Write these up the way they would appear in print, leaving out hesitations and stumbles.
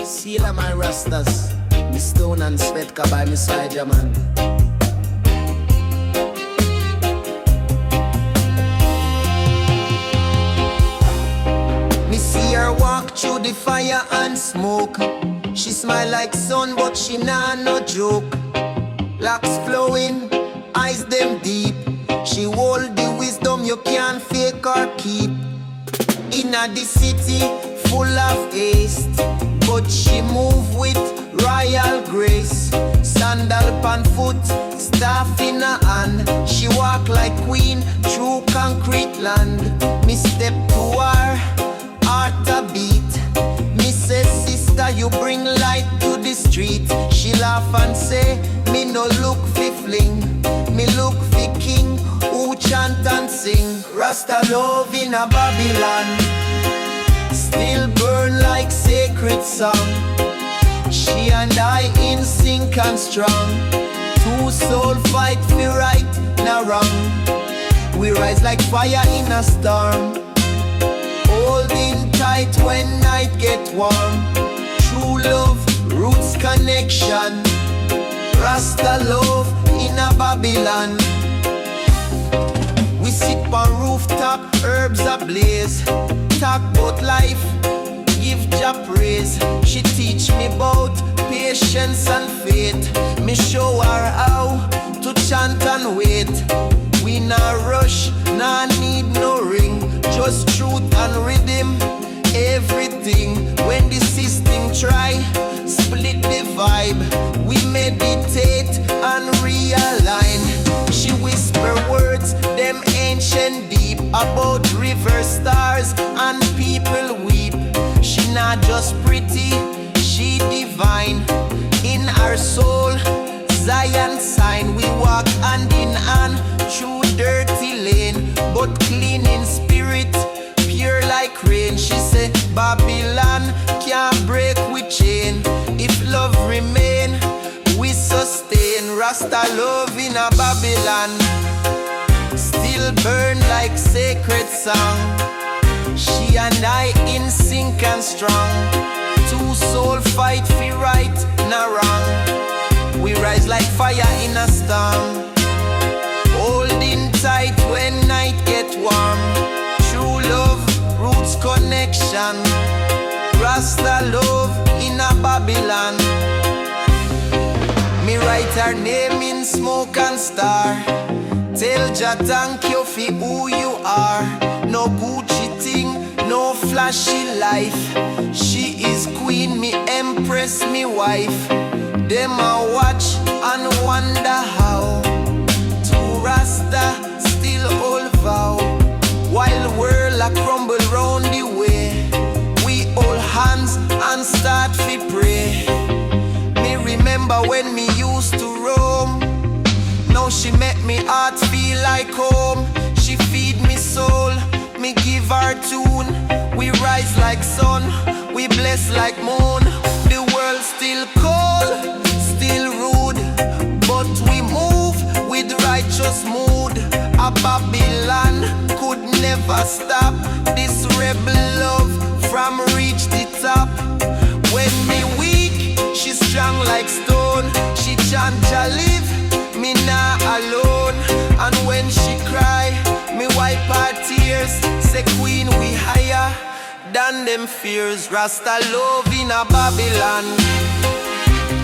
Seal my rastas, me stone and Svetka by me side, yeah, man. Me see her walk through the fire and smoke. She smile like sun, but she nah no joke. Locks flowing, eyes them deep. She hold the wisdom you can't fake or keep. Inna the city, full of haste, but she move with royal grace. Sandal pan foot, staff in her hand. She walk like queen through concrete land. Me step to her, heart a beat. Me say, sister, you bring light to the street. She laugh and say, me no look fi fling, me look fi king who chant and sing. Rasta love in a Babylon, still burn like sacred song. She and I in sync and strong. Two soul fight for right, now wrong. We rise like fire in a storm, holding tight when night get warm. True love, roots connection. Rasta love in a Babylon. We sit on rooftop, herbs ablaze. Talk about life, give Jah praise. She teach me about patience and faith. Me show her how to chant and wait. We nah rush, nah need no ring, just truth and rhythm, everything. When the system try, split the vibe, we meditate and realign. She whisper words, them ancient deep, about river stars and people weep. She not just pretty, she divine. In our soul, Zion sign. We walk hand in hand through dirty lane, but clean in spirit, pure like rain. She say, Babylon can't break with chain. If love remain, we sustain. Rasta love in a Babylon, still burn like sacred song. She and I in sync and strong. Two soul fight for right, not wrong. We rise like fire in a storm, holding tight when night get warm. True love, roots connection. Rasta love in a Babylon. Me write her name in smoke and star. Tell Jah thank you for who you are. No Gucci thing, no flashy life. She is queen, me empress, me wife. Them a watch and wonder how to Rasta still hold vow. While the world a crumble round the way, we hold hands and start fi pray. Me remember when me used to roam. Now she make me heart feel like home. She feed me soul, me give her tune. We rise like sun, we bless like moon. The world still cold, still rude, but we move with righteous mood. A Babylon could never stop this rebel love from reach the top. When me weak, she strong like stone. She chant Jah live, me nah alone. And when she cry, me wipe her tears. Say queen we higher than them fears. Rasta love in a Babylon,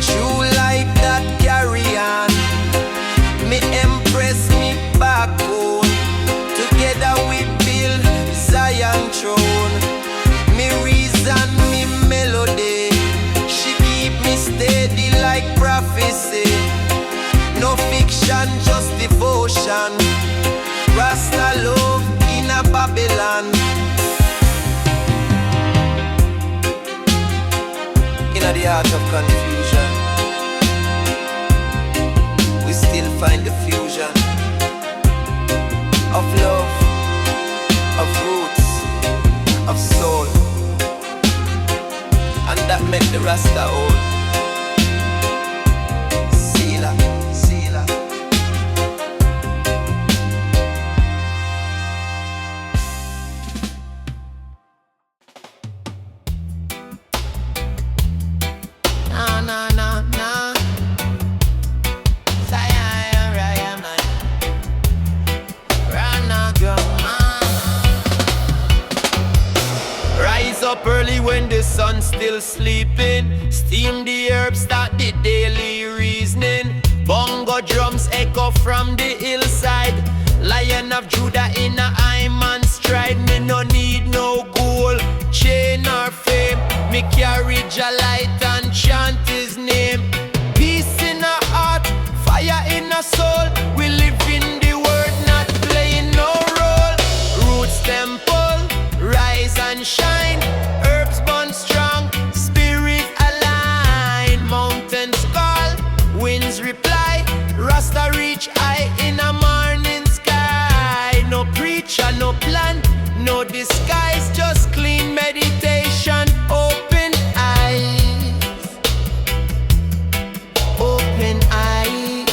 true like that carry on. Me empress, me backbone. Together we build Zion throne. Me reason, me melody. She keep me steady like prophecy. No fiction, just devotion. Rasta love in a Babylon. In the heart of confusion, we still find the fusion of love, of roots, of soul, and that make the Rasta old. still sleeping. Steam the herbs, start the daily reasoning. Bongo drums echo from the hillside. Lion of Judah in a Iman stride. Me no need no gold, chain or fame. Me carry Jah light and chant his name. Peace in a heart, fire in a soul. We live in the word, not playing no role. Roots temple, rise and shine. Herbs burn strong, spirit align. Mountains call, winds reply. Rasta reach high in a morning sky. No preacher, no plan, no disguise, just clean meditation. Open eyes, open eyes.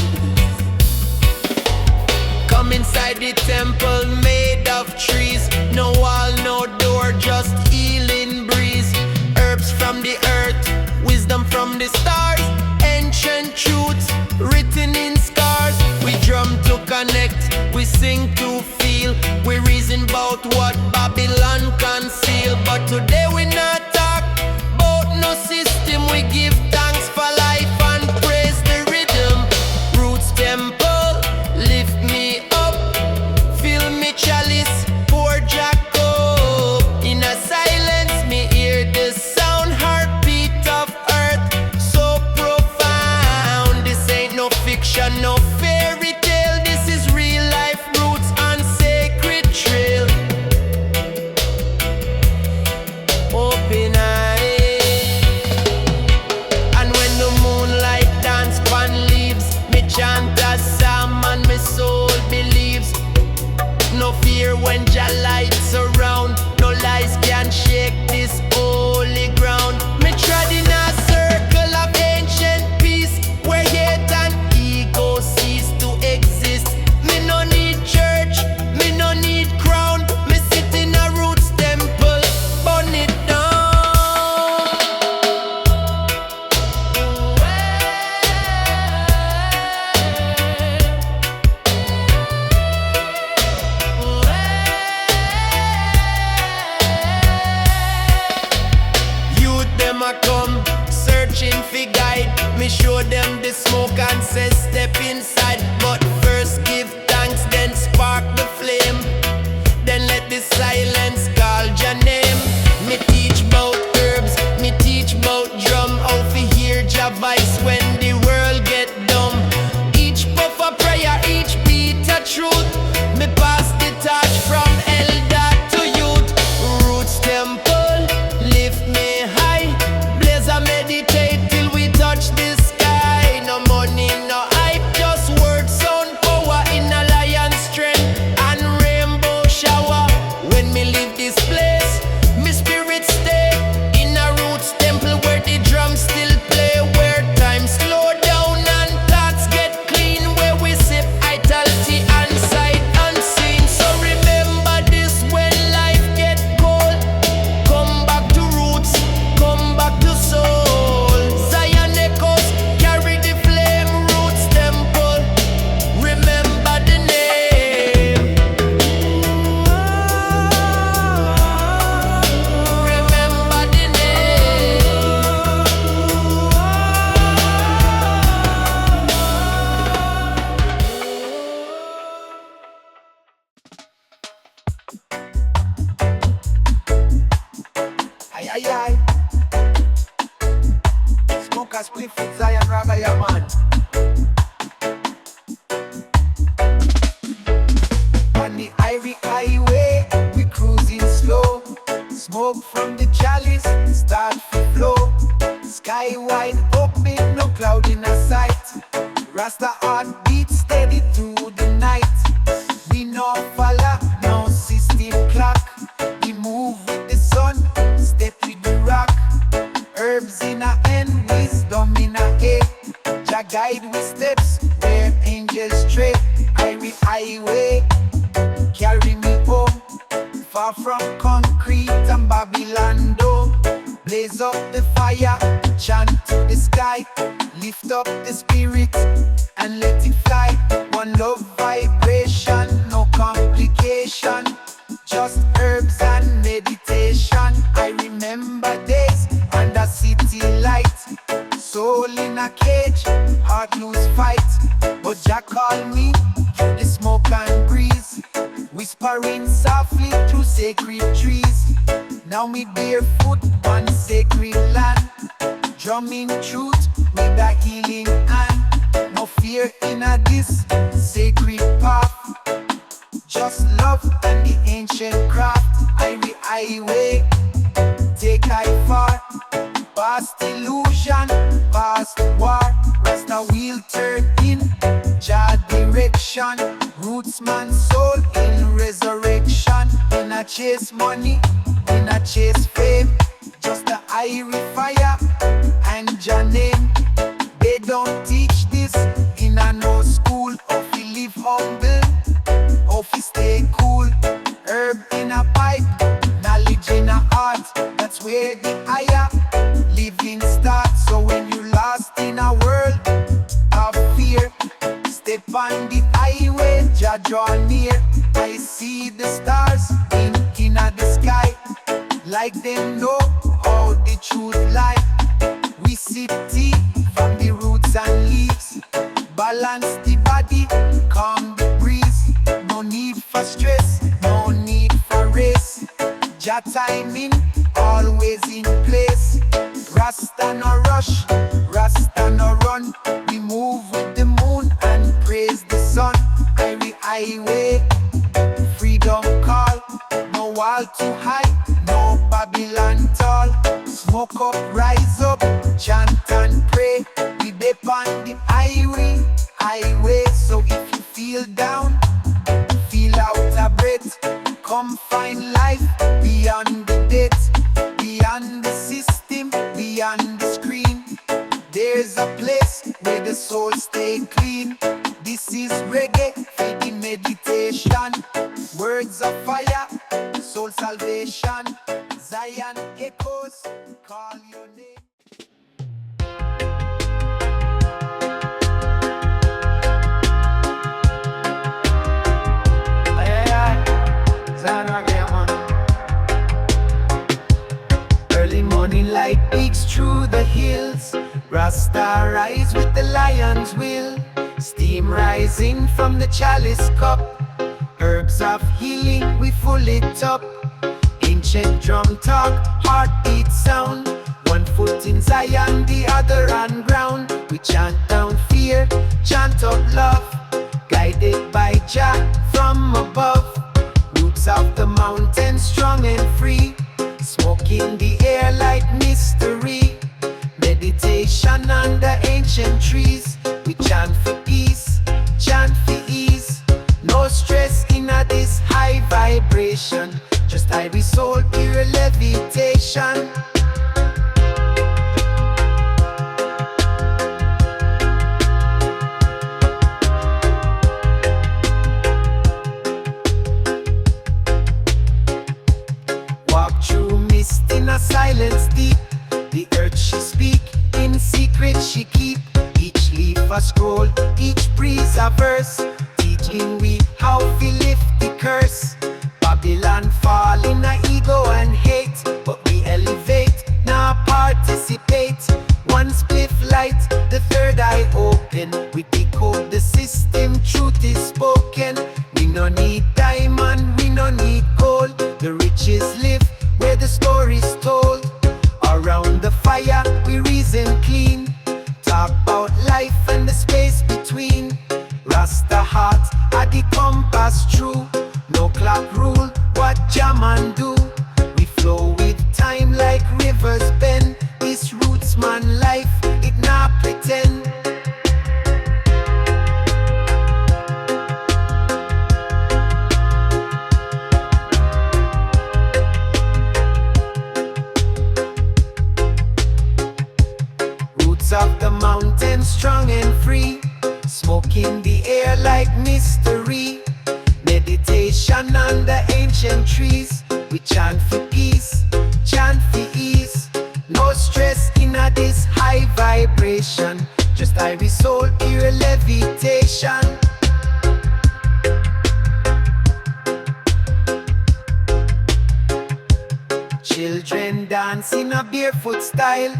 Come inside the temple made of trees. No wall, no door, just healing breeze. Herbs from the earth, wisdom from the stars. Ancient truths written in scars. We drum to connect, we sing to feel. We reason about what Babylon conceal. But today we not talk about no system. We give thanks for life and praise the rhythm. Roots temple, lift me up. Fill me chalice, pour Jacob. In a silence me hear the sound, heartbeat of earth. So profound, this ain't no fiction, no fairy tale. This is real life, roots and sacred trail. Open eyes. And when the moonlight dance pan leaves, me chant a psalm and my soul believes. No fear when Jah lights around. No lies can shake this holy ground. Me tread in a circle of ancient peace, where hate and ego cease to exist. Me no need church, me no need crown. Me sit in a roots temple, burn it down. Youth them a come, searching for guide. Me show them the smoke and say step inside. But first give thanks, then spark the flame. Then let the silence call your name. Me teach about herbs, me teach about drum. How to hear your voice when the world get dumb. Each puff a prayer, each beat a truth. Me pass the torch from elder to youth. Roots temple, lift me high. Blaze a meditate till we touch the sky. No money, no hype, just word, sound, power in a lion strength and rainbow shower. When me leave this place, me spirit stay in a roots temple where the drums still play. Where time slow down and thoughts get clean. Where we sip vitality and sight unseen. So remember this when life get cold. Come back to roots, come back to soul. Zion echoes, carry the flame. Roots temple, remember the name. Remember the name. Aye, aye, aye. Smoke a spliff with Zion Raga, yeah, man. On the Irie Way, we cruising slow. Smoke from the chalice, start to flow. Sky wide open, no cloud in a sight. Rasta heartbeat steady through the night. We no follow, no system clock. We move with the sun, step with the rock. Herbs in a hand, wisdom in a head. Jah guide with steps where angels tread. Irie Way, carry me home. Far from concrete and Babylon dome. Blaze up the fire, chant to the sky. Lift up the spirit and let it fly. One love vibration, no complication. Just herbs and meditation. I remember days under soul in a cage, heart lose fight. But Jah call me through the smoke and breeze, whispering softly through sacred trees. Now me barefoot on sacred land, drumming truth with a healing hand. No fear in a this sacred path, just love and the ancient craft. Irie Way, take I far, past illusion, past war. Rasta wheel turn in Jah direction, roots man soul in resurrection. In a chase money, in a chase fame, just the Irie fire and Jah name. They don't teach this in a no school. How fi live humble, how fi stay cool. Herb in a pipe, knowledge in a heart. That's where the higher living starts. So when you lost in a world of fear, step on the highway, Jah draw near. I see the stars in the sky, like them know how the truth lie. We sip tea from the roots and leaves, balance the body, calm the breeze. No need for stress, no need for race. Jah timing always in place. Rasta no rush, Rasta no run. We move with the moon and praise the sun. Irie Way, freedom call. No wall too high, no Babylon tall. Smoke up, rise up, chant and pray. We dip on the highway. So if you feel down, feel out of breath, come find life beyond the death, beyond the system, beyond the screen. There's a place where the soul stay clean. This is reggae for the meditation. Words of fire, soul salvation. Zion echoes, call your name. Early morning light peeks through the hills. Rasta rise with the lion's will. Steam rising from the chalice cup. Herbs of healing we full it up. Ancient drum talk, heartbeat sound. One foot in Zion, the other on ground. We chant down fear, chant up love, guided by Jah from above. Roots of the mountain strong and free, smoke in the air like mystery. Meditation under ancient trees. We chant for peace, chant for ease. No stress in a this high vibration, just Irie soul, pure levitation. Walk through mist in a silence deep. The earth she speak, in secret she keep. Each leaf a scroll, each breeze a verse, teaching we how to lift the curse. Babylon fall in a ego and hate, but we elevate, now participate. One spliff light, the third eye open. We decode the system, truth is spoken. We no need diamond, we no need gold. The riches live where the story's told. Around the fire we reason clean, talk about life and the space between. Rasta heart are the compass true. No clock rule what Jah man do. We flow with time like rivers bend. This roots man life, it not pretend. Roots of the mountain strong and free, smoke in the air like mystery. Meditation under ancient trees. We chant for peace, chant for ease. No stress in a this high vibration, just Irie soul, pure levitation. Children dance in a barefoot style.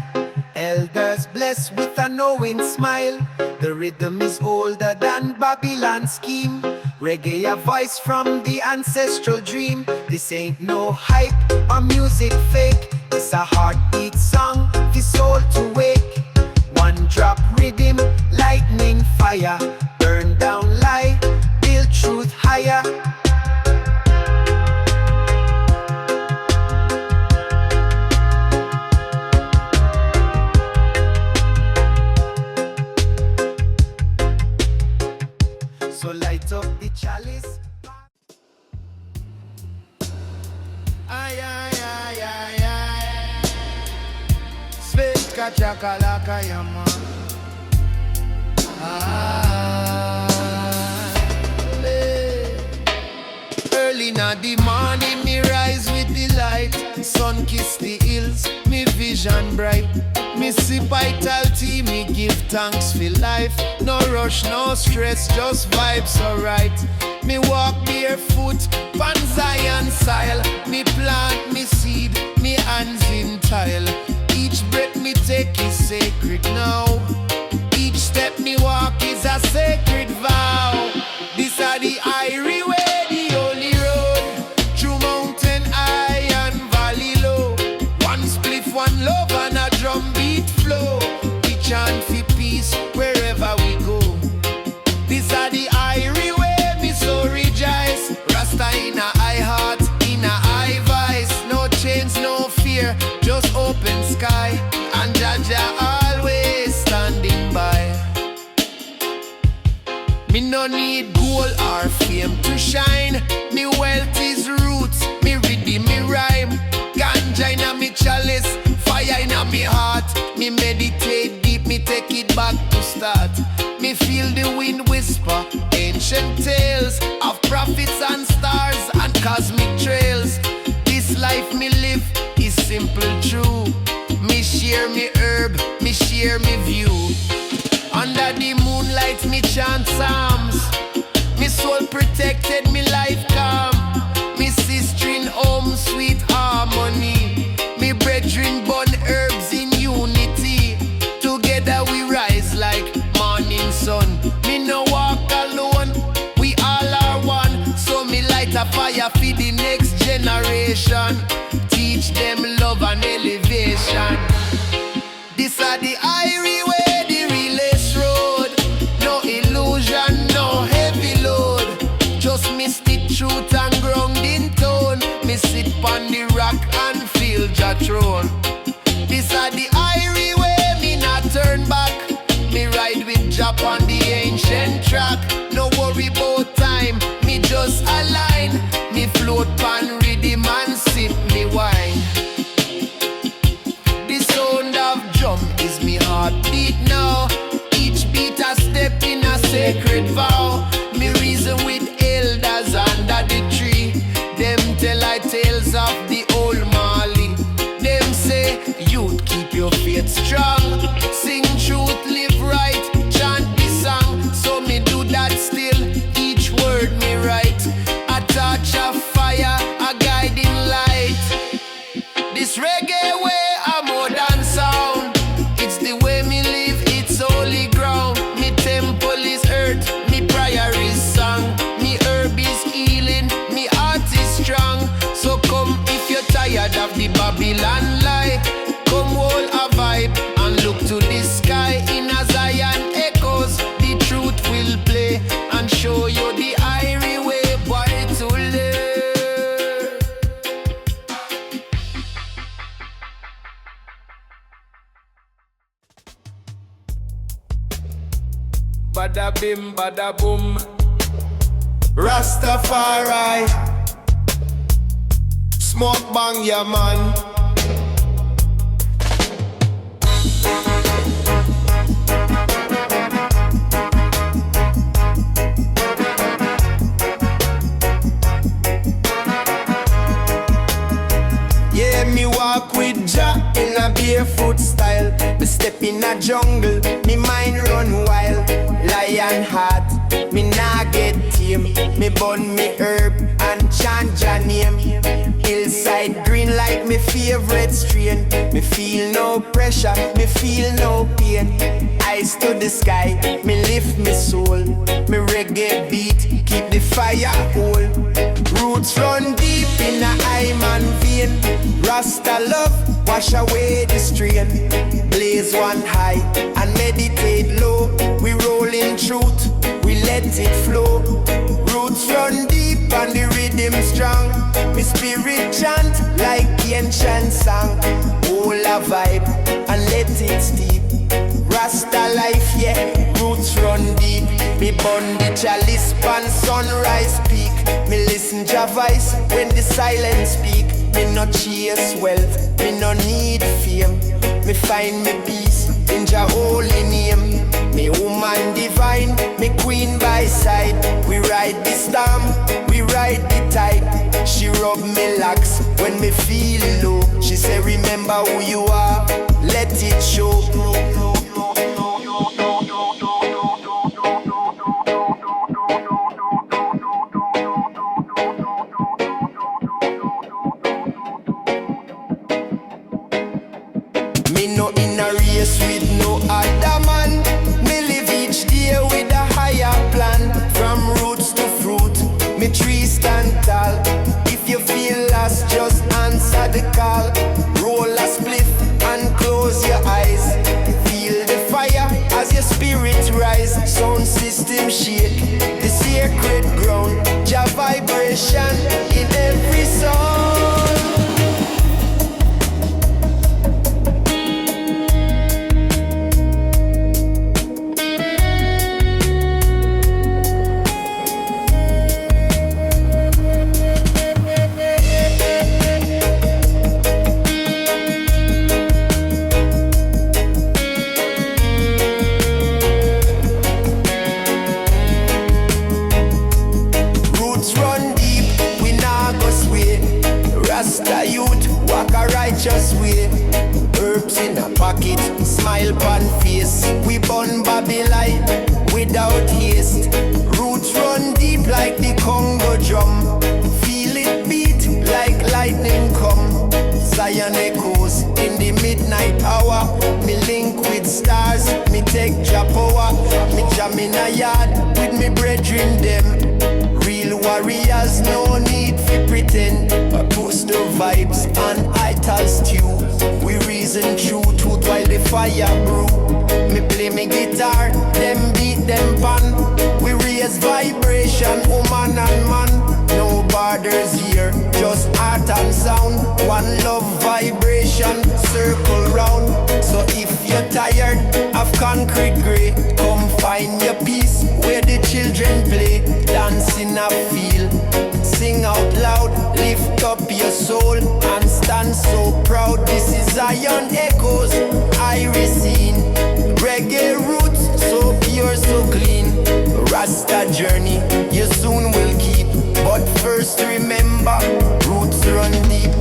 Elders blessed with a knowing smile. The rhythm is older than Babylon's scheme. Reggae a voice from the ancestral dream. This ain't no hype or music fake. It's a heartbeat song, the soul to wake. One drop rhythm, lightning fire. Burn down lie, build truth higher. So light up the chalice. Ay, ay, ay, ay, ay. Sveka chakalaka yama. Early in the morning, me rise with delight. Sun kiss the hills, me vision bright. Me sip vital tea, me give thanks for life. No rush, no stress, just vibes alright. Me walk barefoot, pan Zion soil. Me plant, me seed, me hands in tile. Each breath me take is sacred now. Each step me walk is a sacred vow. This are the Irie Way, the only road. Through mountain high and valley low. One spliff, one love and a drum beat flow. We chant for peace wherever we go. This are the Irie Way, me so rejoice. Rasta in a high heart, in a high vice. No chains, no fear, just open sky. And Jaja always standing by. Me no need gold or fame to shine. Me wealth is roots, me rhythm, me rhyme. Ganja in me chalice, fire in me heart. Me meditate deep, me take it back to start. Me feel the wind whisper, ancient tales of prophets and stars and cosmic trails. This life me live is simple true. Me share me herb, me share me view. Under the moonlight me chant psalms. Me soul protected, me life calm. Me sister in home, sweet harmony. Me brethren burn herbs in unity. Together we rise like morning sun. Me no walk alone, we all are one. So me light a fire for the next generation. Teach them love and elevation. This are the Irie Way, the realest road. No illusion, no heavy load. Just mystic truth and grounding tone. Me sit on the rock and feel Jah throne. This are the Irie Way, me not turn back. Me ride with Jah on the ancient track. No worry about time, me just align. Me float pan rhythm and sip me wine. The sound of drum is me heartbeat now. Each beat a step in a sacred vow. Me reason with elders under the tree. Them tell I tales of the old Mali. Them say, youth, keep your faith strong. Sing truth, live right, chant the song. So me do that still, each word me write. A touch of fire, a guiding light. This reggae way, a modern sound. It's the way me live, it's holy ground. Me temple is earth, me prayer is song. Me herb is healing, me heart is strong. So come if you're tired of the Babylon lie. Come hold a vibe and look to the sky. In a Zion echoes, the truth will play and show you the Irie Way, boy, to live. Bada bim, bada boom. Rastafari. Smoke bang ya man. Yeah, me walk with Jah in a barefoot style. Me step in a jungle, me mind run wild. Lion heart, me nah get get tame. Me bun me herb and chant your name. Hillside green like me favorite strain. Me feel no pressure, me feel no pain. Eyes to the sky, me lift me soul. Me reggae beat, keep the fire whole. Roots run deep in a man vein. Rasta love, wash away the strain. Blaze one high and meditate low. We roll in truth, we let it flow. Roots run deep and the rhythm strong. Me spirit chant like ancient song. Hold a vibe and let it steep. Rasta life, yeah, roots run deep. Me burn the chalice pan sunrise peak. Me listen to voice when the silence speak. Me no chase wealth, me no need fame. Me find me peace in Jah holy name. Me woman divine, me queen by side. We ride the storm, we ride the tide. She rub me locks when me feel low. She say remember who you are, let it show. Me no in a race with no other man. Me live each day with a higher plan. From roots to fruit, me tree stand tall. If you feel lost, just answer the call. Roll a spliff and close your eyes. Feel the fire as your spirit rise. Sound system shake, the sacred ground. Jah vibration in every song. Rasta youth walk a righteous way. Herbs in a pocket, smile pon face. We burn Babylon without haste. Roots run deep like the Congo drum. Feel it beat like lightning come. Zion echoes in the midnight hour. Me link with stars, me take Jah power. Me jam in a yard with me brethren them. Real warriors, no need to pretend. But post the vibes on ital stew. We reason true truth while the fire brew. Me play me guitar, them beat them pan. We raise vibration, woman and man. No borders here, just art and sound. One love vibration, circle round. So if you're tired of concrete grey, come find your peace where the children play. Dancing a feel, sing out loud, lift up your soul and stand so proud. This is Zion Echoes, Irie scene. Reggae roots, so pure, so clean. Rasta journey, you soon will keep. But first remember, roots run deep.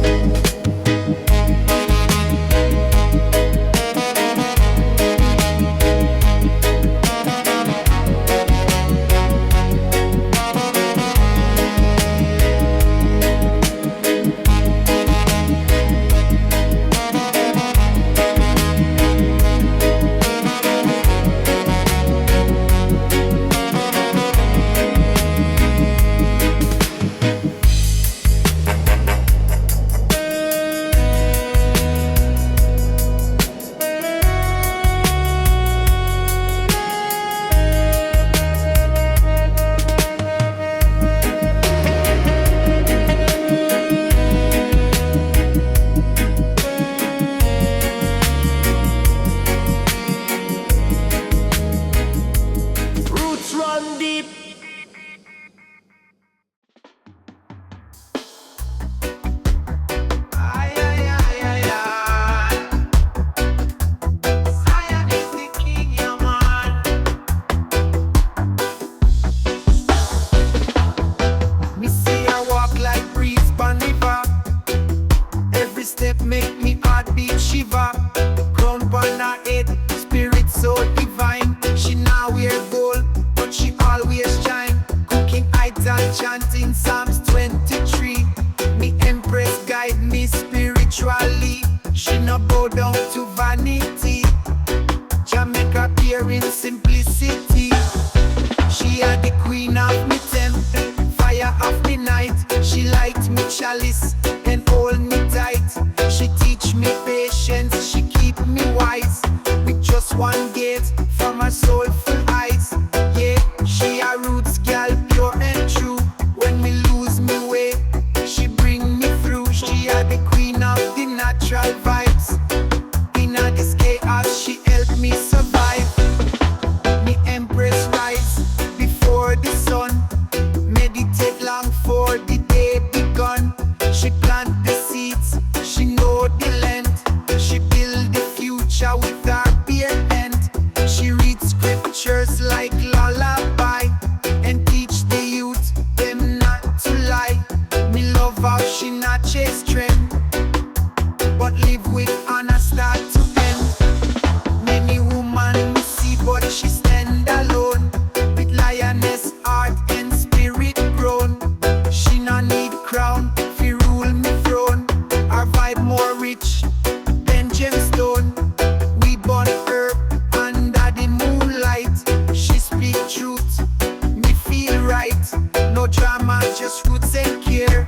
simplicity. She are the queen of me temple, fire of the night. She light me chalice and hold me tight. She teach me patience, she keep me wise. With just one gate from her soulful eyes. Yeah, she a roots gal, pure and true. When me lose me way, she bring me through. She a the queen of the natural vibes. In a this chaos, she help me survive. Me empress rise before the sun. Meditate long for the day begun. She plant the seeds, she know the land. She build the future with her bare hand. She read scriptures like lullaby and teach the youth them not to lie. Me love how she not chase trend, but live with honor start to end. Many women me see, but she stand alone. With lioness heart and spirit grown. She no need crown fi rule me throne. Our vibe more rich than gemstone. We burn herb under the moonlight. She speak truth, me feel right. No drama, just roots and care.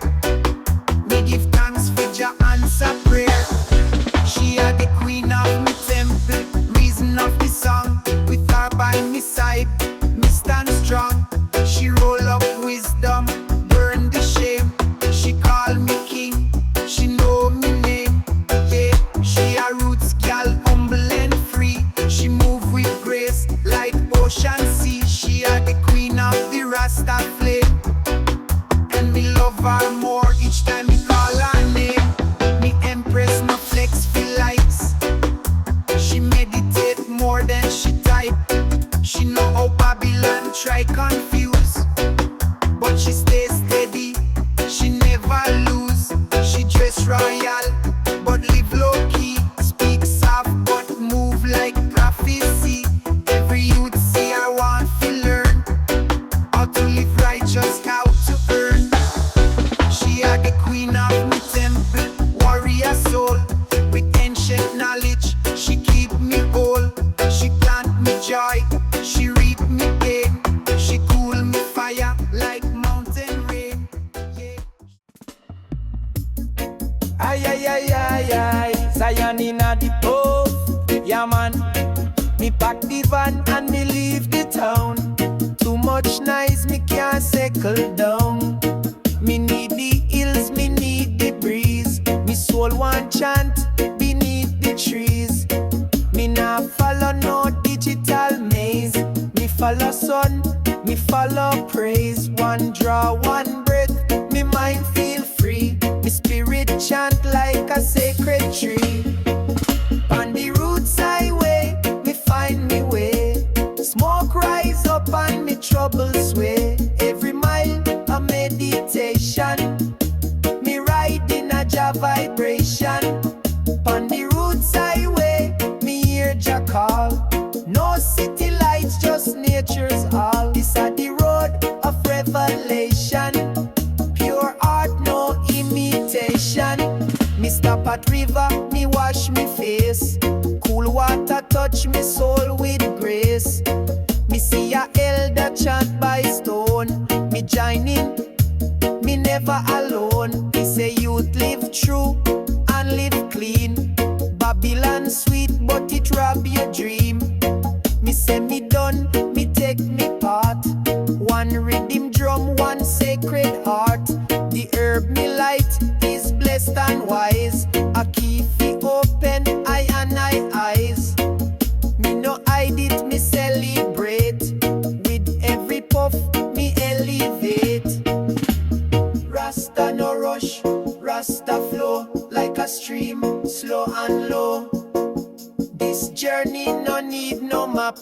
Me give thanks for Jah answer prayer. She are the queen of me temple, reason of the song. With her by me side, me stand strong. She roll up wisdom, burn the shame. She call me king, she know me name. Yeah, she a roots gal, humble and free. She move with grace like ocean sea. She are the queen of the Rasta flame, and me love her more each time me call her name. Me empress no flex feel likes. She meditate more than she type. She know how Babylon try confuse, but she stay steady, she never lose. She dress royal, but live low key. Speak soft, but move like prophecy. Every youth see her want to learn how to live righteous, how to earn. She are the queen of me temple, warrior soul. With ancient knowledge, she keep me whole. She plant me joy, she reap me pain. She cool me fire like mountain rain. Yeah. Ay, ay, ay, ay, ay, Zion inna the post. Yeah, man. Me pack the van and me leave the town. Too much noise, me can't settle down. Me need the hills, me need the breeze. Me soul want chant beneath the trees. Me nah follow no digital maze. Me follow sun, me follow praise. One draw, one breath, me mind feel free. Me spirit chant like a sacred tree. On the roots highway, me find me way. Smoke rise up and me trouble sway. Every mile a meditation. Me ride in a Jah vibration. On the roots highway, me hear Jah call. No city lights, just nature's all. This a the road of revelation. Pure art, no imitation. Me stop at river, me wash me face. Cool water touch me soul with grace. Me see a elder chant by stone. Me join in, me never alone. He say youth live true and live clean. Babylon sweet, but it rob your dream. Me say me done, me take me part. One rhythm drum, one sacred heart. The herb me light is blessed and wise. A key fi open eye and eye eyes. Me no hide it, me celebrate. With every puff, me elevate. Rasta no rush, Rasta flow like a stream, slow and low. This journey no need no map,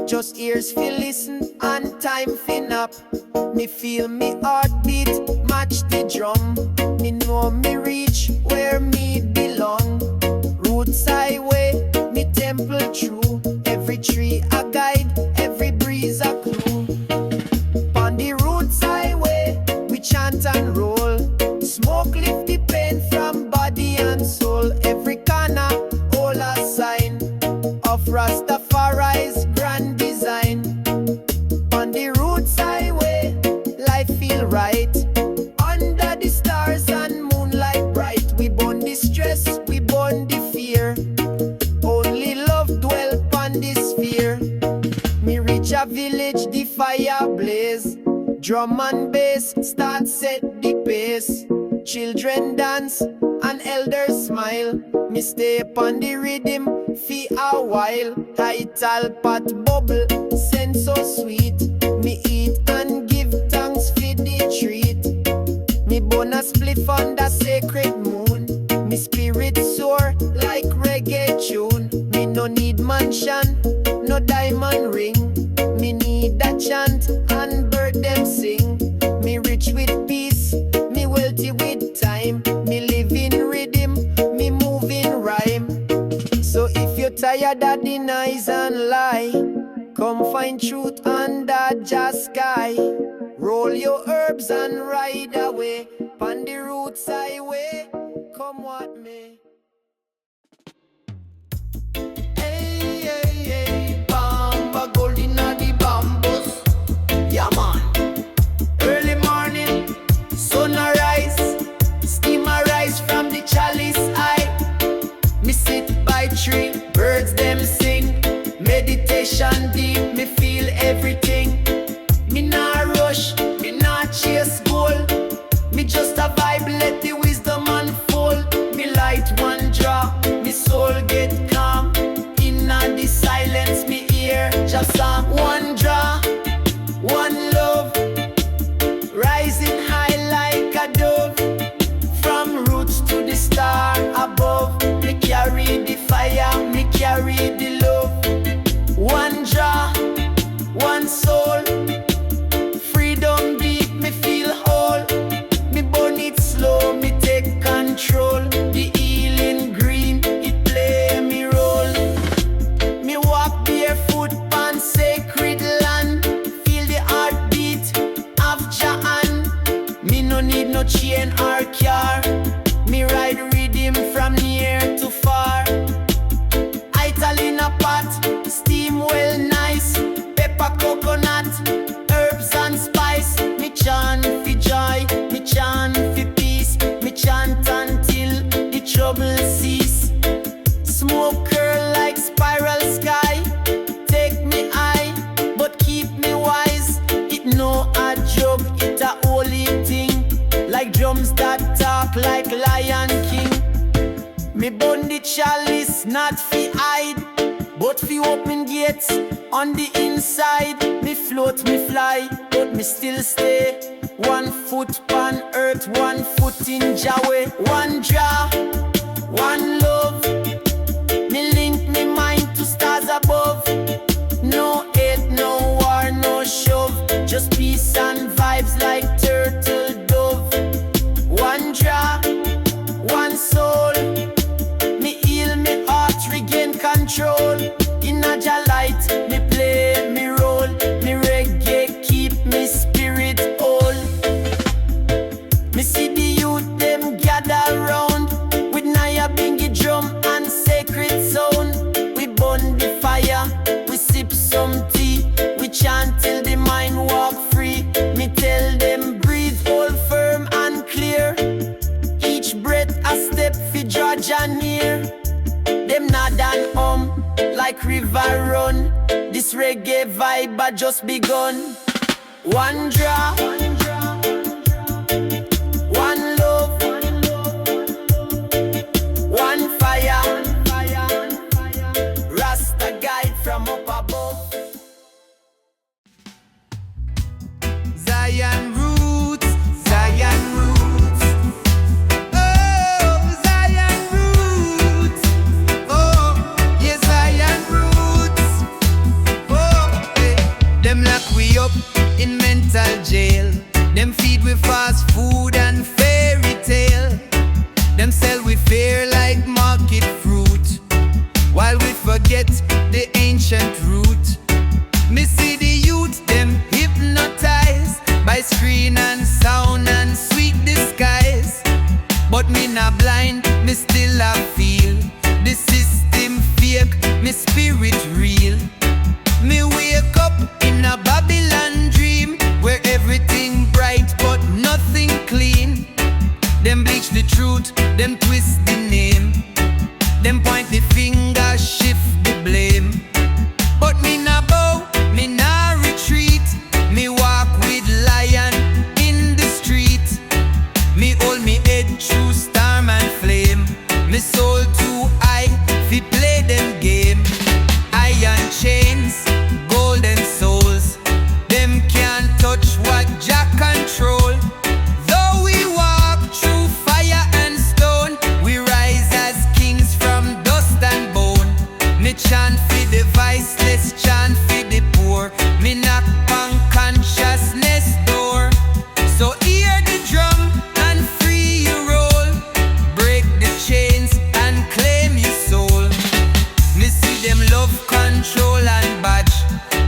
just ears fi listen and time fi nap. Me feel me heartbeat match the drum. Me know me reach where me belong. Roots highway, me temple true. Every tree a guide, every breeze a clue. On the roots highway, we chant and roll. Smoke lift the pain from body and soul. Every corner, all a sign of Rastafari's grand design. a village, the fire blaze. Drum and bass start set the pace. Children dance and elders smile. Me stay upon the rhythm for a while. Title pot bubble, scent so sweet. Me eat and give thanks for the treat. Me burn a spliff under sacred moon. Me spirit soar like reggae tune. Me no need mansion, no diamond ring. Me need a chant and bird them sing. Me rich with peace, me wealthy with time. Me live in rhythm, me move in rhyme. So if you're tired of the noise and lie, come find truth under just sky. Roll your herbs and ride away on the roots highway. Come what may. Hey, hey, hey, Bamba gold inna the bambus. Yeah man. Early morning, sun arise, steam arise from the chalice eye. Me sit by tree, birds them sing. Meditation deep, me feel everything. Me nah rush, me nah chase goal. Me just a vibe, let the wisdom unfold. Me light one draw, me soul get calm. Inna the silence, me hear just one draw, one love, rising high like a dove. From roots to the star above, me carry the fire, me carry the love. One draw, one soul, freedom deep, me feel whole. Me burn it slow, me take control. The healing green, it play me role. Me walk barefoot on sacred land. Feel the heartbeat of Chant. Me no need no chain or car. Me ride rhythm from near to far. Ital in a pot, steam well nice. Pepper, coconut, herbs and spice. Me chant for joy, me chant for peace. Me chant until the trouble cease. Smoke curl like spiral sky. Take me high, but keep me wise. It no a joke, it a holy thing. Like drums that talk like Lion King. Me burn the chalice, not fi hide, but fi open gates on the inside. Me float, me fly, but me still stay. One foot on earth, one foot in Yahweh. One draw, one love. Me link me mind to stars above. No hate, no war, no shove. Just peace and vibes like turtle dove. One draw, one soul. Me heal me heart, regain control. In a light, me play, me roll. Me reggae keep me spirit whole. Me see the youth them gather round with Naya bingy drum and sacred sound. We burn the fire, we sip some tea. We chant till the mind walk free. Me tell them breathe hold firm and clear. Each breath a step fi George and near. Them nod and like river run. This reggae vibe a just begun. One draw, one love, one fire. Rasta guide from up above. Zion roots, Zion roots. Oh, Zion roots. Oh, yes, Zion roots. Oh, hey. Them lock we up in mental jail. Them feed we fast food and fairy tale. Them sell we fair like market fruit, while we forget the ancient root. Me see the youth them hypnotized by screen and sound and sweet disguise. But me not blind, me still a feel the system fake, me spirit real. Me wake up in a Babylon dream where everything bright but nothing clean. Them bleach the truth, them twist the name. Them point the finger, shift the blame. But me nah bow, me nah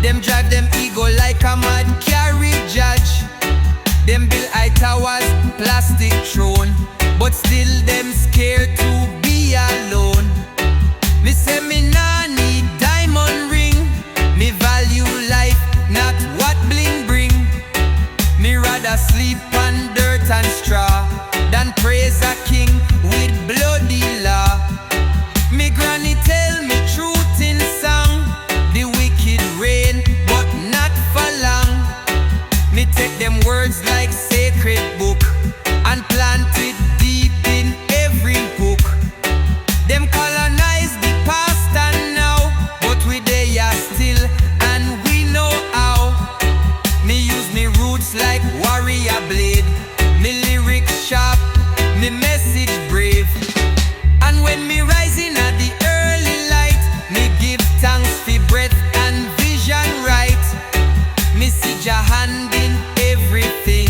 Them drive them ego like a mad carriage judge. Them build high towers, plastic throne, but still them scared to be alone. Me say me nah need diamond ring. Me value life, not what bling bring. Me rather sleep on dirt and straw than praise a king with bloody law. Me granny tell me truth in song. The wicked reign, but not for long. Me take them words like sacred book and plant it deep in every book. Them colonize the past and now, but we they are still and we know how. Me use me roots like warrior blade. Me lyrics sharp, me message brave. And when me rising at the early light, me give thanks for breath and vision right. Me see Jah hand in everything,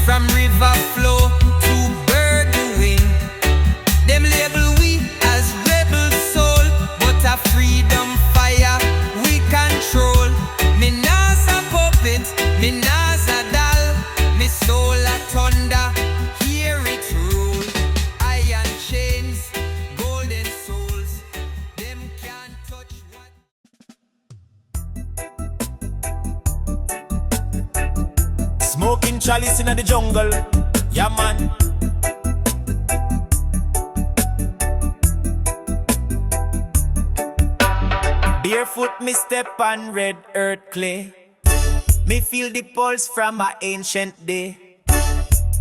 from river flow to bird wing. Them label we as rebel soul, but a freedom fire we control. Me nas a puppet, me nas a doll, me soul a thunder, hear it roll. Iron chains, golden souls, them can't touch what. Smoking chalice in the jungle, yeah man. Barefoot me step on red earth clay. Me feel the pulse from a ancient day.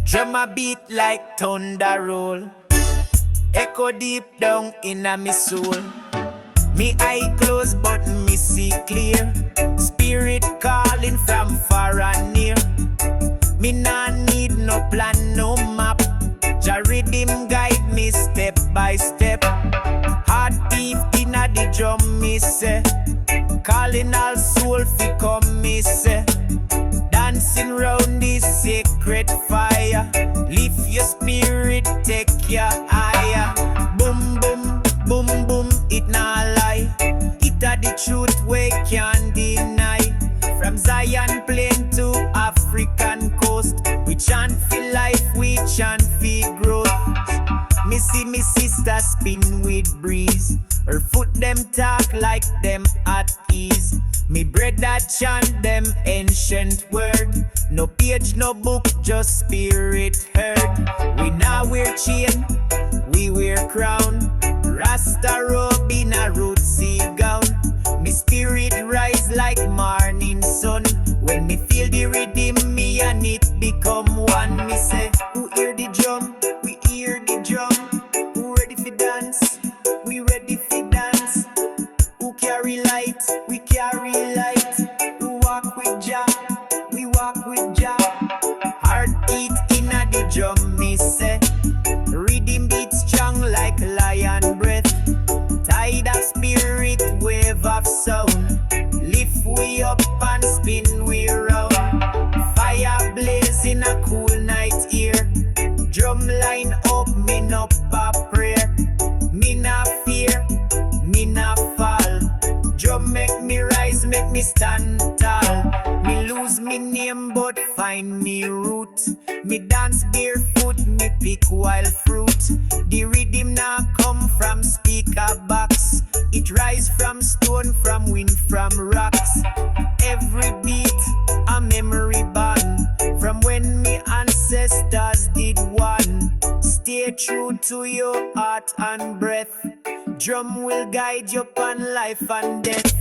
Drum a beat like thunder roll. Echo deep down in a me soul. Me eye closed but me see clear. Spirit calling from far and near. Me nah need no plan, no map. Jah rhythm guide me step by step. Heart beat inna the drum, me say. Calling all soul fi come, me say. Dancing round this sacred fire. Lift your spirit, take your higher. Boom, boom, boom, boom, it nah lie. It a the truth we can't deny. From Zion plain to African coast, we chant for life, we chant for growth. Me see me sister spin with breeze. Her foot them talk like them at ease. Me brother chant them ancient word. No page, no book, just spirit heard. We now wear chain, we wear crown. Rasta robe in a rootsy gown. Me spirit rise like morning sun. When me feel the rhythm, me and it become one. Me say, who hear the drum? We hear the drum. Who ready for dance? We ready for dance. Who carry light? We carry light. Who walk with Jah? We walk with Jah. Heartbeat inna the drum, me say. Rhythm beat strong like lion breath. Tide of spirit, wave of sound. Lift we up and spin we round. Fire blaze in a cool night here. Drum line up, me no a prayer. Me na fear, me na fall. Drum make me rise, make me stand tall. Me lose me name but find me root. Me dance barefoot, me pick wild fruit. The rhythm now come from speaker box. It rise from stone, from wind, from rocks. Every beat a memory bond from when me ancestors did one. Stay true to your heart and breath. Drum will guide you upon life and death.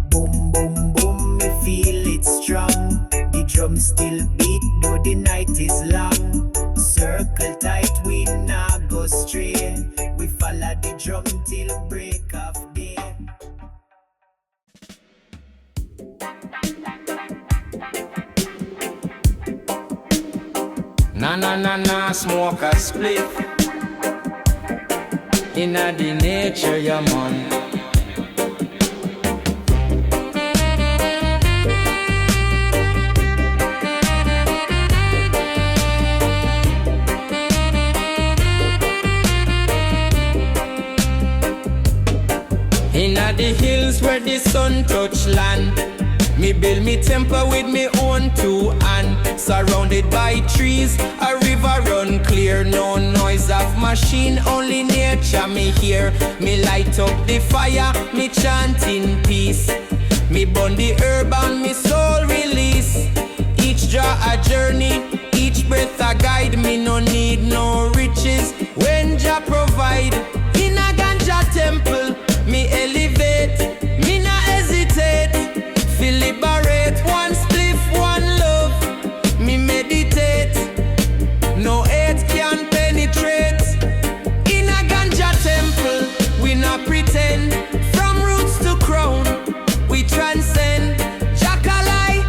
Boom, boom, boom, me feel it strong. The drum still beat though the night is long. Circle tight, we nah go stray. We follow the drum till break of day. Na na na na, smoke a spliff inna the nature, yeah man. Inna the hills where the sun touch land, Me build me temple with me own two hand, surrounded by trees, a river run clear. No noise of machine, only nature me hear. Me light up the fire, me chant in peace. Me burn the herb and me soul release. Each draw a journey, each breath a guide. Me no need no riches when Jah provide. In a Ganja Temple, me elevate, me not hesitate. Feel liberate, one spliff, one love. Me meditate, no hate can penetrate. In a Ganja Temple, we not pretend. From roots to crown, we transcend. Jackal I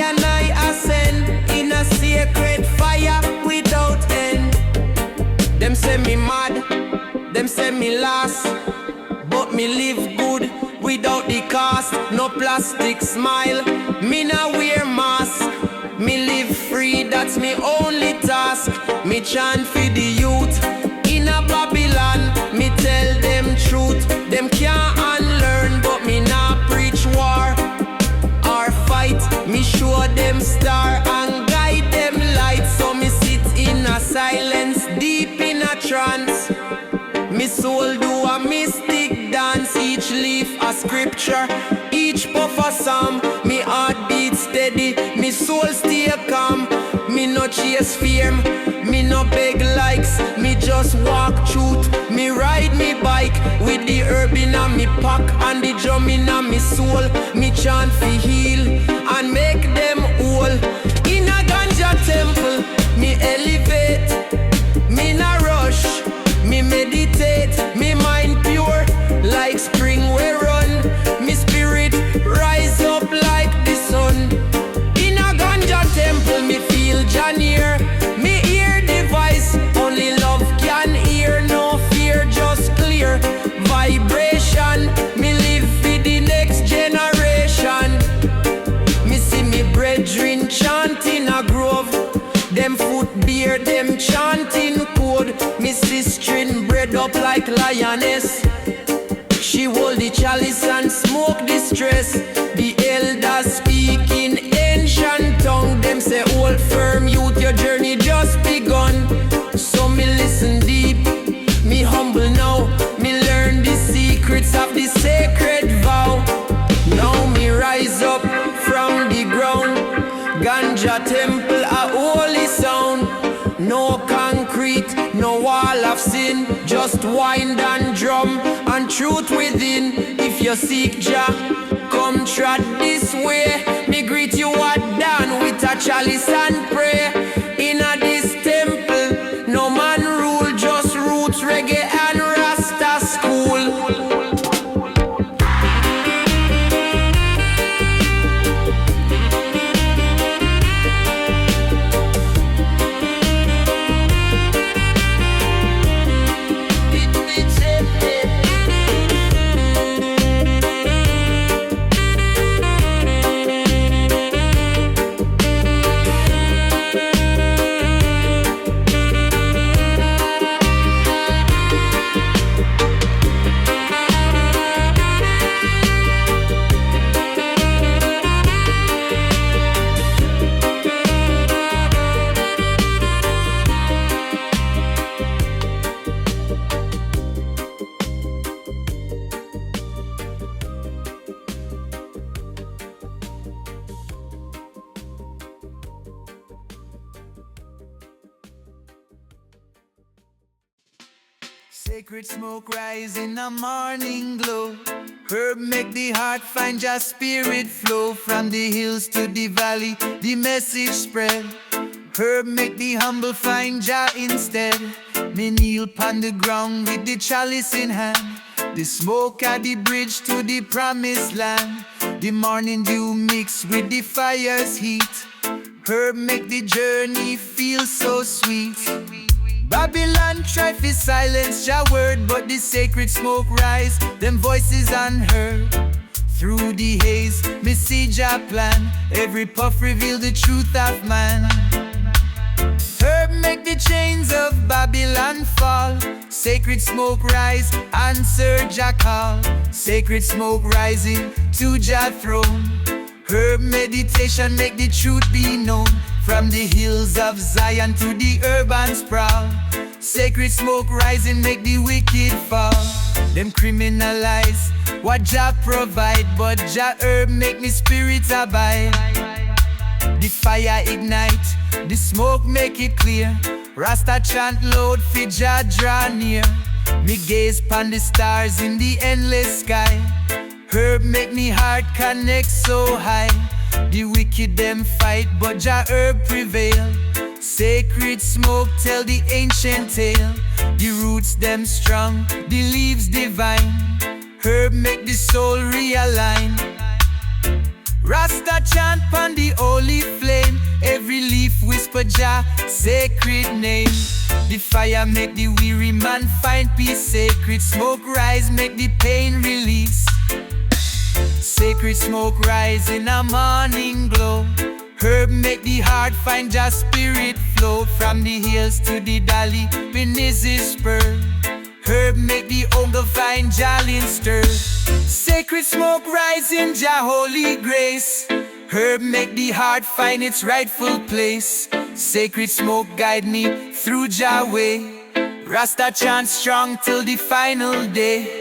and I ascend. In a sacred fire without end. Them say me mad, them say me lost, but me live good without the cost. No plastic smile, me nah wear mask. Me live free, that's me only task. Me chant for the youth in a Babylon. Me tell them truth, them can't unlearn. But me nah preach war or fight. Me show them star and guide them light. So me sit in a silence, deep in a trance. Me soul do a mystic dance. Each leaf a scripture, each puff a psalm. Me heart beat steady, me soul stay calm. Me no chase fame, me no beg likes. Me just walk truth, me ride me bike. With the herb in a me pack and the drum in a me soul. Me chant fi heal and make them whole. In a Ganja Temple, me elevate, me na rush. Me meditate, me mind pure, like spring we run. Me spirit rise up like the sun. In a Ganja Temple, me feel Jah near. Me hear the voice, only love can hear. No fear, just clear vibration. Me live for the next generation. Me see me brethren chanting a grove. Them foot beer, them chanting code. Me sister bred up like lioness. She hold the chalice and smoke the stress. The elders speak in ancient tongue. Them say hold firm youth, your journey just begun. So me listen deep, me humble now. Me learn the secrets of the sacred vow. Now me rise up from the ground. Ganja Temple, a holy sound. No concrete, no wall of sin. Just wind and drum and truth within. If you seek Jah, come trot this way. Me greet you at dawn with a chalice and pray. In a this temple, no man rule, just roots, reggae and Rasta school. Sacred smoke rise in the morning glow. Herb make the heart find Jah spirit flow. From the hills to the valley, the message spread. Herb make the humble find Jah instead. Me kneel pon the ground with the chalice in hand. The smoke at the bridge to the promised land. The morning dew mix with the fire's heat. Herb make the journey feel so sweet. Babylon try to silence Jah word, but the sacred smoke rise, them voices unheard. Through the haze, me see Jah plan. Every puff reveal the truth of man. Herb make the chains of Babylon fall. Sacred smoke rise, answer Jah call. Sacred smoke rising to Jah throne. Herb meditation make the truth be known. From the hills of Zion to the urban sprawl, sacred smoke rising make the wicked fall. Them criminalize what Jah provide, but Jah herb make me spirit abide. The fire ignite, the smoke make it clear. Rasta chant loud fi Jah draw near. Me gaze pon the stars in the endless sky. Herb make me heart connect so high. The wicked them fight, but Jah herb prevail. Sacred smoke tell the ancient tale. The roots them strong, the leaves divine. Herb make the soul realign. Rasta chant pon the holy flame. Every leaf whisper Jah sacred name. The fire make the weary man find peace. Sacred smoke rise make the pain release. Sacred smoke rise in a morning glow. Herb make the heart find Jah spirit flow. From the hills to the valley beneath his spur, herb make the hunger find jolly and stir. Sacred smoke rise in Jah holy grace. Herb make the heart find its rightful place. Sacred smoke guide me through Jah way. Rasta chant strong till the final day.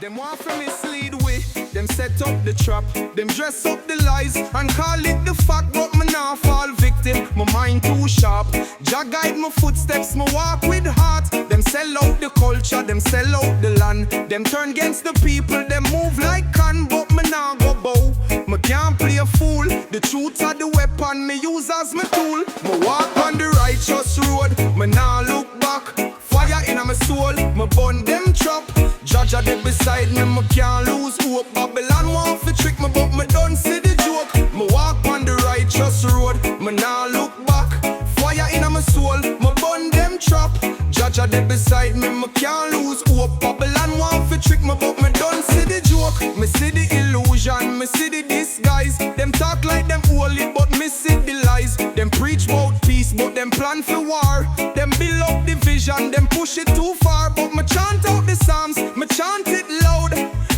Them want for mislead we, them set up the trap, them dress up the lies and call it the fact, but me nah fall victim, my mind too sharp. Jah guide my footsteps, me walk with heart. Them sell out the culture, them sell out the land. Them turn against the people, them move like can, but me nah go bow. Me can't play a fool, the truth are the weapon me use as my tool. Me walk on the righteous road, me nah look back. Fire in my soul, me burn them trap. Judge are there beside me, me can't lose hope. Babylon want to trick me, but me don't see the joke. Me walk on the righteous road, me nah look back. Fire in my soul, me burn them trap. Judge are there beside me, me can't lose hope. Babylon want to trick me, but me don't see the joke. Me see the illusion, me see the disguise. Them talk like them holy, but me see the lies. Them preach about peace, but them plan for war. Them build up division, them push it too far. But me chant out the psalms, me chant it loud.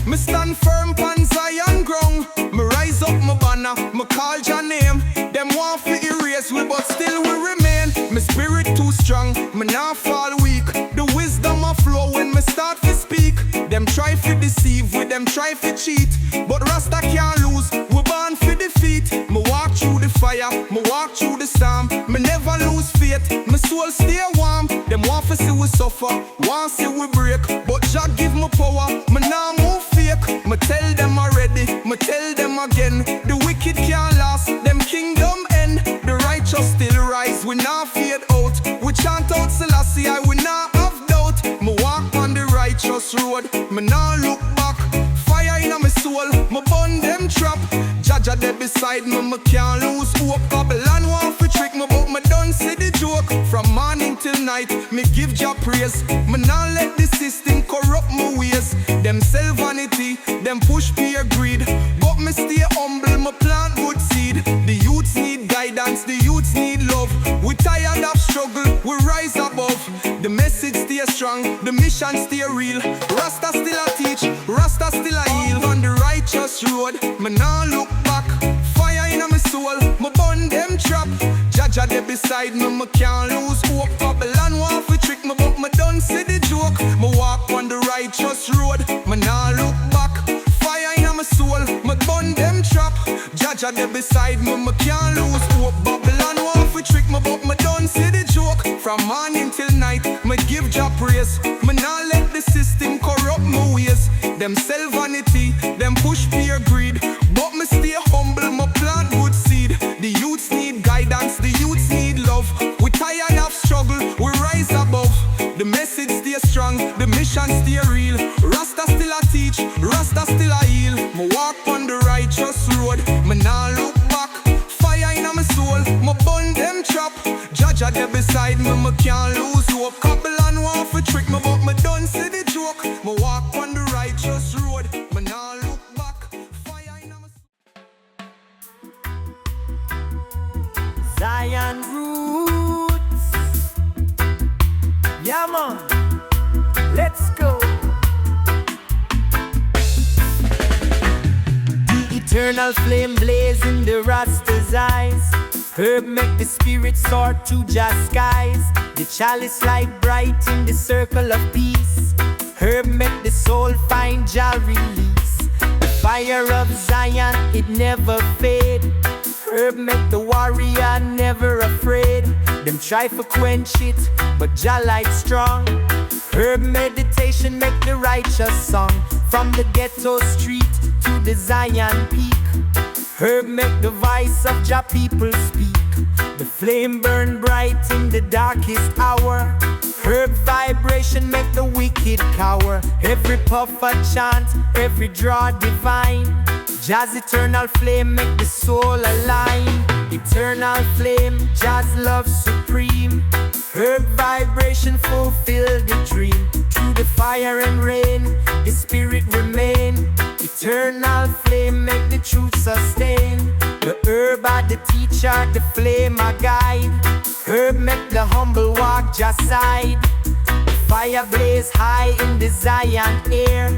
Me stand firm pon Zion ground. Me rise up my banner, me call your name. Them want to erase we, but still we remain. Me spirit too strong, me nah fall weak. The wisdom a flow when me start to speak. Them try to deceive with them try to cheat, but Rasta can't lose, we born for defeat. Me walk through the fire, me walk through the storm. Me never lose faith, my soul stay warm. Them want to see we suffer, want see we break, but Jah give me power, me nah move fake. Me tell them already, me tell them again. The wicked can't last, them kingdom end. The righteous still rise, we nah fade out. We chant out Selassie, we nah have doubt. Me walk on the righteous road, me nah look back. Fire in my soul, me burn them trap. Jah there beside me, me can't lose hope. Babylon want to trick me, but me don't see the joke. From morning till night, me give Jah praise. Me nah let the system corrupt my ways. Them sell vanity, them push fear greed, but me stay humble, me plant good seed. The youths need guidance, the youths need love. We tired of struggle, we rise above. The message stay strong, the mission stay real. Rasta still a teach, Rasta still a heal. On the righteous road, me nah look back. Fire in my soul, me burn them trap. Jah there beside me, me can't lose hope. Babylon want to trick me, but me don't see the joke. Me walk on the righteous road, me nah look back. Fire in my soul, me burn them trap. Jah there beside me, me can't lose hope. Babylon want to trick me, but me don't see the joke. From morning till night, me give Jah praise. Me nah let the system corrupt my ways. Them sell vanity, them push fear greed, but me stay nah look back. Fire in my soul, my bun them trap. Jaja there beside me, me can't lose hope. Couple and want for trick me, but me done see the joke. Me walk on the righteous road, me nah look back. Fire in my soul. Zion roots. Yeah, man. Let's go. The eternal flame blaze in the Rasta's eyes. Herb make the spirit soar to just skies. The chalice light bright in the circle of peace. Herb make the soul find Jah release. The fire of Zion, it never fade. Herb make the warrior never afraid. Them try to quench it, but Jah light strong. Herb meditation make the righteous song. From the ghetto street to the Zion peak. Herb make the voice of Jah people speak. The flame burn bright in the darkest hour. Herb vibration make the wicked cower. Every puff a chant, every draw divine. Jah's eternal flame make the soul align. Eternal flame, Jah's love supreme. Herb vibration fulfill the dream. Through the fire and rain, the spirit remain. Eternal flame make the truth sustain. The herb are the teacher, the flame a guide. Herb make the humble walk Jah side. Fire blaze high in the Zion air.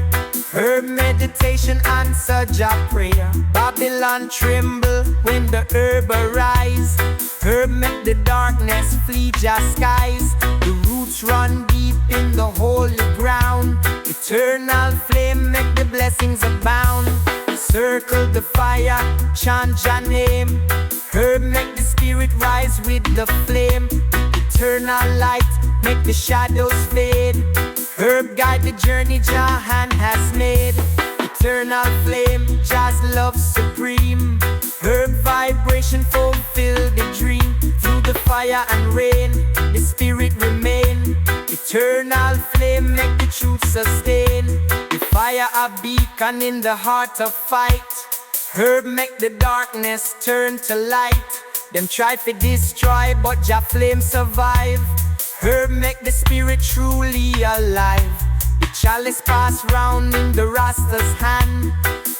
Herb meditation answer Jah prayer. Babylon tremble when the herb arise. Herb make the darkness flee Jah skies. The roots run deep in the holy ground. Eternal flame make the blessings abound. Circle the fire, chant Jah name. Herb make the spirit rise with the flame. Eternal light make the shadows fade. Herb guide the journey Jah hand has made. Eternal flame, Jah's love supreme. Herb vibration fulfill the dream. Through the fire and rain, the spirit remain. Eternal flame make the truth sustain. The fire a beacon in the heart of fight. Herb make the darkness turn to light. Them try to destroy, but Jah flame survive. Herb make the spirit truly alive. The chalice pass round in the Rasta's hand.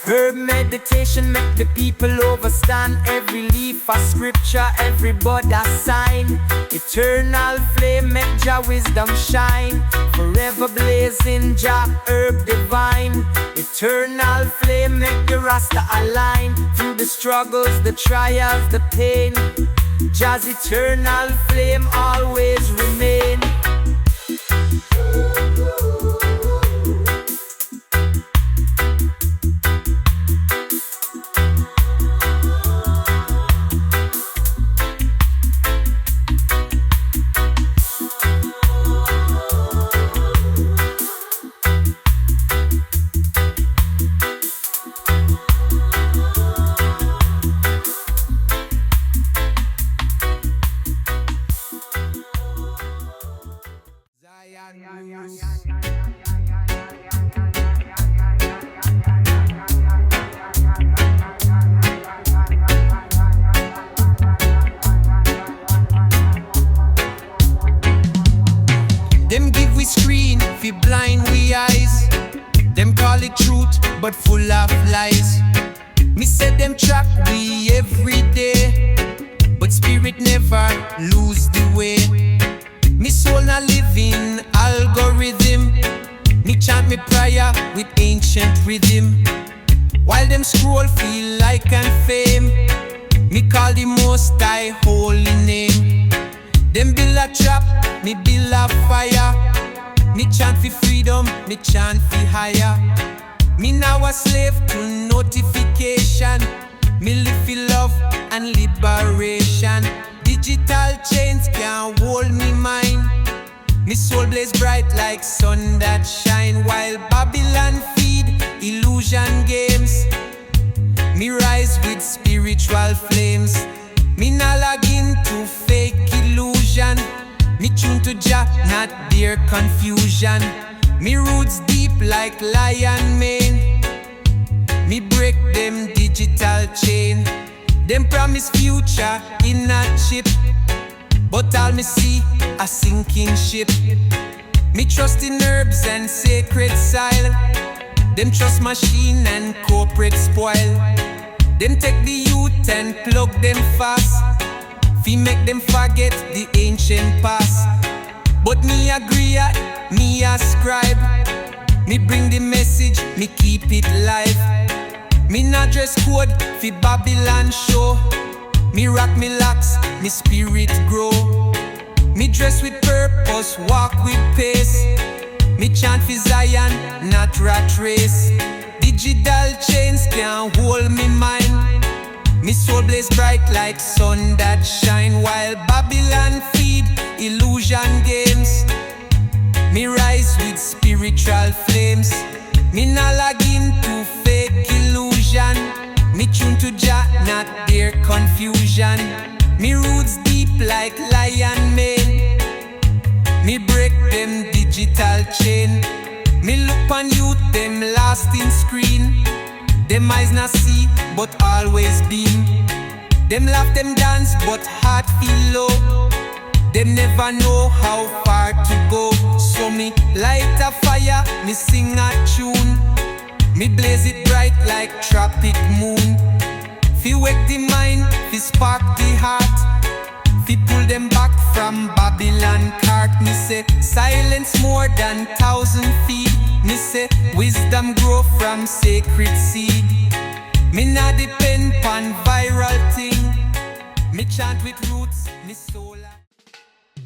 Herb meditation make the people overstand. Every leaf a scripture, every bud a sign. Eternal flame make Jah wisdom shine. Forever blazing Jah herb divine. Eternal flame make the Rasta align. Through the struggles, the trials, the pain, Jah's eternal flame always remain. Them give we screen, fi blind we eyes. Them call it truth, but full of lies. Me say them track we every day, but spirit never lose the way. Me soul not living algorithm. Me chant me prayer with ancient rhythm. While them scroll feel like and fame, me call the most high holy name. Them build a trap, me build a fire. Me chant for freedom, me chant for higher. Me now a slave to notification. Me live for love and liberation. Digital chains can't hold me mind. Me soul blaze bright like sun that shine. While Babylon feed illusion games, me rise with spiritual flames. Me not log into fake illusion. Me tune to Jah, not their confusion. Me roots deep like lion mane. Me break them digital digital chain. Them promise future in a chip, but all me see a sinking ship. Me trust in herbs and sacred soil. Them trust machine and corporate spoil. Them take the youth and plug them fast, fi make them forget the ancient past. But me agree, me a scribe. Me bring the message, me keep it live. Me not dress code fi Babylon show. Me rock me locks, me spirit grow. Me dress with purpose, walk with pace. Me chant for Zion, not rat race. Digital chains can't hold me mind. Me soul blaze bright like sun that shine, while Babylon feed illusion games. Me rise with spiritual flames. Me not log into fake illusion. Me tune to Jah, not their confusion. Me roots deep like lion mane. Me break them digital chain. Me look on youth, them lost in screen. Them eyes not see, but always beam. Them laugh, them dance, but heart feel low. Them never know how far to go. So me light a fire, me sing a tune. Me blaze it bright like tropic moon. Fi wake the mind, fi spark the heart. Fi pull them back from Babylon cart. Me say silence more than 1,000 feet. Me say wisdom grow from sacred seed. Me not depend on viral thing. Me chant with roots, me soul.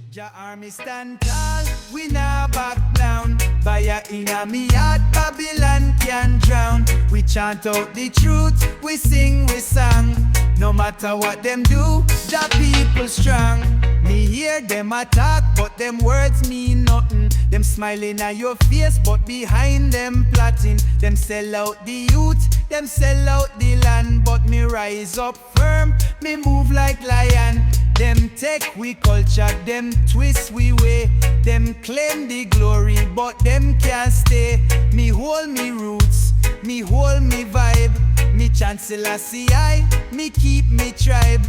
Jah army stand tall, we not back down. Fire inna me heart, Babylon can drown. We chant out the truth, we sing, we song. No matter what them do, Jah people strong. Me hear them attack, but them words mean nothing. Them smiling at your face, but behind them plotting. Them sell out the youth, them sell out the land. But me rise up firm, me move like lion. Them take we culture, them twist we way. Them claim the glory, but them can't stay. Me hold me roots, me hold me vibe. Me chant Selassie I, me keep me tribe.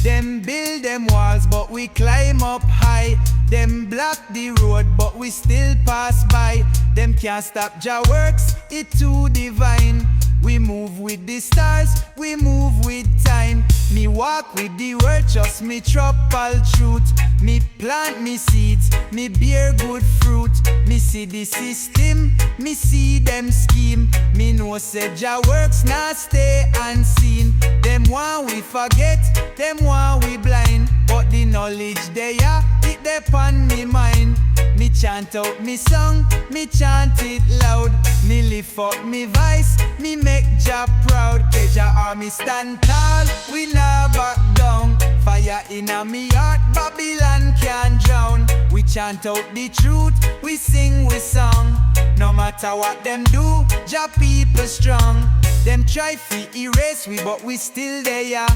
Them build them walls, but we climb up high. Them block the road, but we still pass by. Them can't stop Jah works, it too divine. We move with the stars, we move with time. Me walk with the word, just me chop all truth. Me plant me seeds, me bear good fruit. Me see the system, me see them scheme. Me know say Jah works, not stay unseen. Them want we forget, them want we blind. But the knowledge they are, it depend me mind. Me chant out me song, me chant it loud. Me lift up me voice, me make Jah proud. Jah army stand tall, we not back down. Fire inna me heart, Babylon can drown. We chant out the truth, we sing, we song. No matter what them do, Jah people strong. Them try fi erase we, but we still there.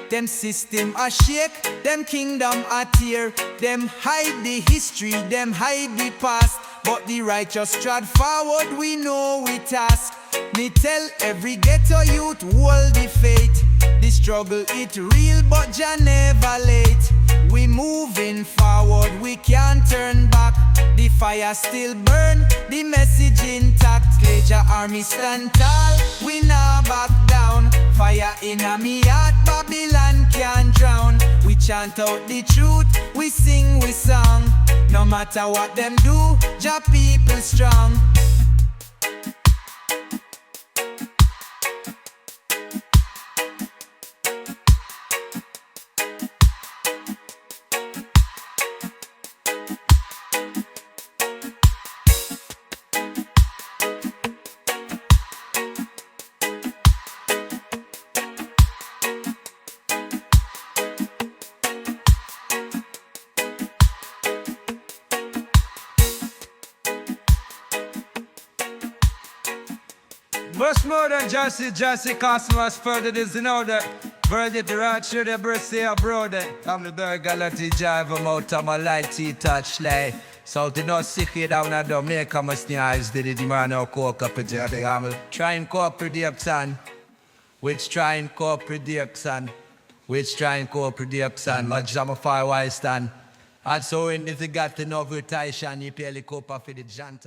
Them system a shake, them kingdom a tear. Them hide the history, them hide the past. But the righteous trod forward, we know we task. Me tell every ghetto youth, hold the faith. The struggle it real, but Jah never late. We moving forward, we can't turn back. The fire still burn, the message intact. Jah army stand tall, we not back down. Fire inna me heart, Babylon can't drown. We chant out the truth, we sing, we song. No matter what them do, Jah people strong. Much more than Jesse customers further this in order. Verdict the right through the breast here, brother. I'm the bird galati drive them out of my light tea touch lay. So to not sick here down at the make a must eyes did it man or coke up with the hammer. Try and cope with the son. which trying co-production, Majama Firewire stand. And so when if you got enough rotation, you pay the copper for the Chant.